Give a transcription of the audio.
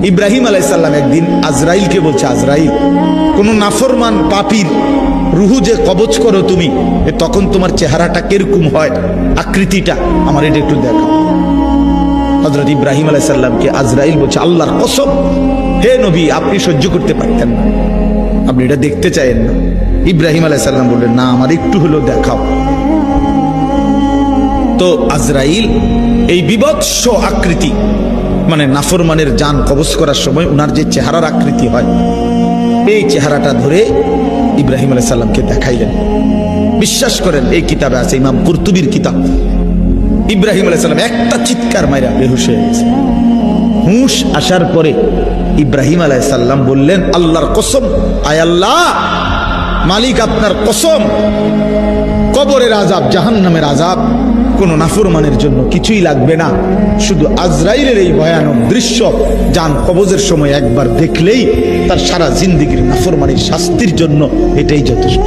ইব্রাহিম আলাইহিস সালাম একদিন আজরাইলকে বলছে, আজরাইল, কোন নাফরমান পাপীর রুহু যে কবজ করো তুমি, তখন তোমার চেহারাটা কিরকম হয়, আকৃতিটা আমার এটা একটু দেখাও। হযরত ইব্রাহিম আলাইহিস সালামকে আজরাইল বলছে, আল্লাহর কসম হে নবী, আপনি সহ্য করতে পারতেন না, আপনি এটা দেখতে চাইেন না। ইব্রাহিম আলাইহিস সালাম বললেন, না, আমার একটু হলেও দেখাও। তো আজরাইল এই বিভৎস আকৃতি, মানে নাফরমানের জান কবজ করার সময় উনার যে চেহারার আকৃতি হয়, এই চেহারাটা ধরে ইব্রাহিম আলাইহিস সালামকে দেখাইলেন। বিশ্বাস করেন, এই কিতাবে আছে, ইমাম কুরতুবীর কিতাব। ইব্রাহিম আলাইহিস সালাম একটা চিৎকার মাইরা বেহুশ হয়ে গেছে। হুঁশ আসার পরে ইব্রাহিম আলাইহিস সালাম বললেন, আল্লাহর কসম, আয় আল্লাহ, মালিক আপনার কসম, কবরের আযাব, জাহান্নামের আযাব কোন নাফরমানের জন্য কিছুই লাগবে না, শুধু আজরাইলের এই ভয়ানক দৃশ্য জান কবজের সময় একবার দেখলেই তার সারা জিন্দেগীর নাফরমানির শাস্তির জন্য এটাই যথেষ্ট।